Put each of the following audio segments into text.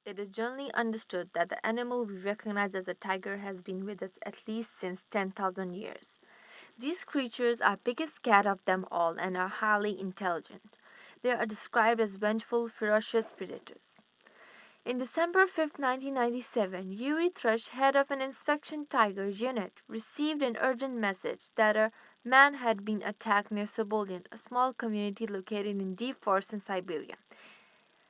It is generally understood that the animal we recognize as a tiger has been with us at least since 10,000 years. These creatures are biggest cat of them all and are highly intelligent. They are described as vengeful, ferocious predators. In December 5, 1997, Yuri Thrush, head of an inspection tiger unit, received an urgent message that a man had been attacked near Sobolin, a small community located in deep forest in Siberia.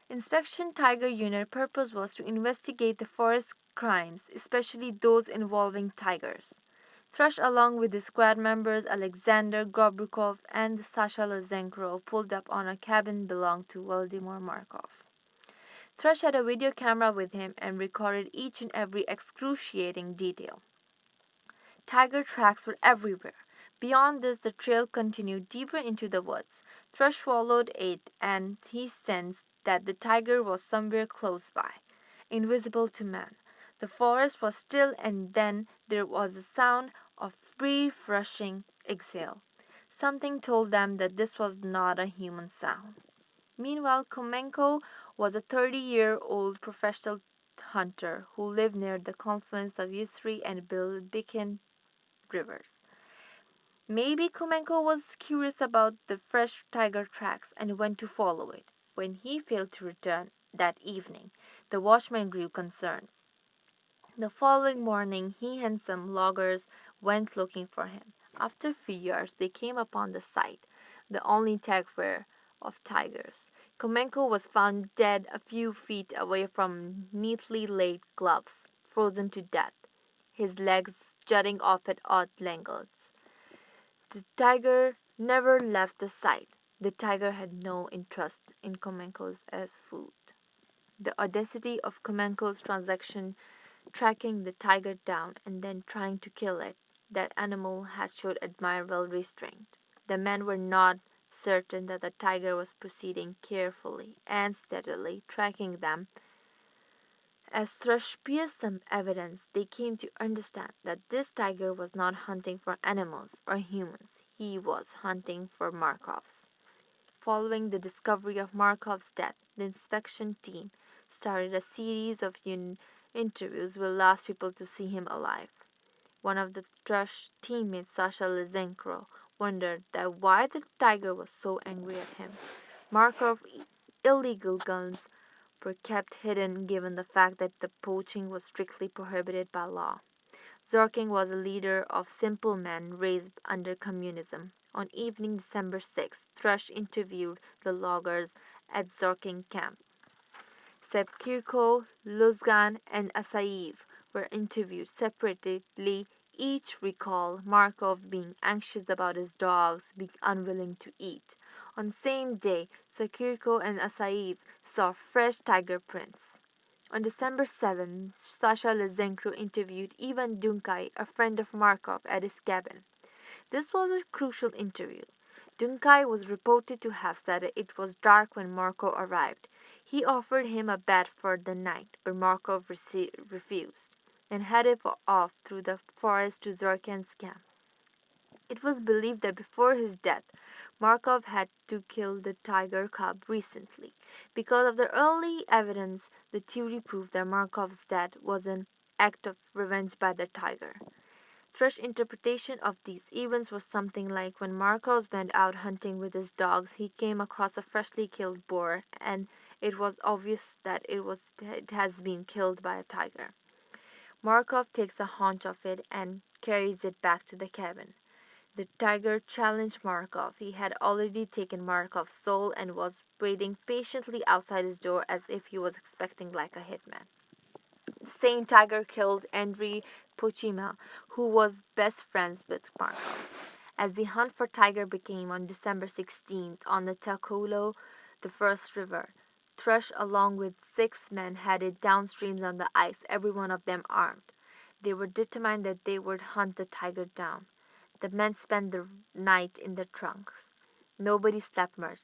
Inspection Tiger Unit purpose was to investigate the forest crimes, especially those involving tigers. Thrush, along with his squad members Alexander Grobrikov and Sasha Lazenko, pulled up on a cabin belonging to Vladimir Markov. Thrush had a video camera with him and recorded each and every excruciating detail. Tiger tracks were everywhere. Beyond this, the trail continued deeper into the woods. Thrush followed it, and he sensed that the tiger was somewhere close by, invisible to man. The forest was still, and then there was a sound of brief rushing exhale. Something told them that this was not a human sound. Meanwhile, Komenko was a 30-year-old professional hunter who lived near the confluence of Yusri and Bilbikin rivers. Maybe Komenko was curious about the fresh tiger tracks and went to follow it. When he failed to return that evening, the watchman grew concerned. The following morning, he and some loggers went looking for him. After a few years, they came upon the site, the only territory of tigers. Komenko was found dead a few feet away from neatly laid gloves, frozen to death, his legs jutting off at odd angles. The tiger never left the site. The tiger had no interest in Komenko's as food. The audacity of Komenko's transaction, tracking the tiger down and then trying to kill it, that animal had showed admirable restraint. The men were not certain that the tiger was proceeding carefully and steadily, tracking them. As Thrush pierced some evidence, they came to understand that this tiger was not hunting for animals or humans. He was hunting for Markovs. Following the discovery of Markov's death, the inspection team started a series of interviews with last people to see him alive. One of the Thrush teammates, Sasha Lizenko, wondered that why the tiger was so angry at him. Markov's illegal guns were kept hidden given the fact that the poaching was strictly prohibited by law. Zorking was a leader of simple men raised under communism. On evening December 6th, Thrush interviewed the loggers at Zorking camp. Sepkirko, Luzgan, and Asayev were interviewed separately. Each recalled Markov being anxious about his dogs being unwilling to eat. On the same day, Sakirko and Asayev saw fresh tiger prints. On December 7th, Sasha Lizenko interviewed Ivan Dunkai, a friend of Markov, at his cabin. This was a crucial interview. Dunkai was reported to have said it was dark when Markov arrived. He offered him a bed for the night, but Markov refused and headed off through the forest to Zorkan's camp. It was believed that before his death, Markov had to kill the tiger cub recently. Because of the early evidence, the theory proved that Markov's death was an act of revenge by the tiger. Thrush's interpretation of these events was something like when Markov went out hunting with his dogs, he came across a freshly killed boar, and it was obvious that it has been killed by a tiger. Markov takes a haunch of it and carries it back to the cabin. The tiger challenged Markov. He had already taken Markov's soul and was waiting patiently outside his door as if he was expecting like a hitman. The same tiger killed Andriy Puchima, who was best friends with Markov. As the hunt for tiger began on December 16th on the Takolo, the first river, Thrush, along with 6 men, headed downstream on the ice, every one of them armed. They were determined that they would hunt the tiger down. The men spent the night in the trunks. Nobody slept much.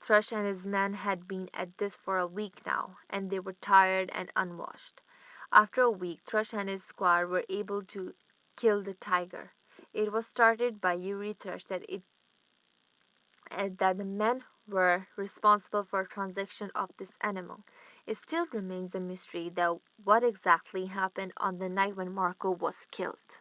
Thrush and his men had been at this for a week now, and they were tired and unwashed. After a week, Thrush and his squad were able to kill the tiger. It was started by Yuri Thrush that the men were responsible for transaction of this animal. It still remains a mystery that what exactly happened on the night when Marco was killed.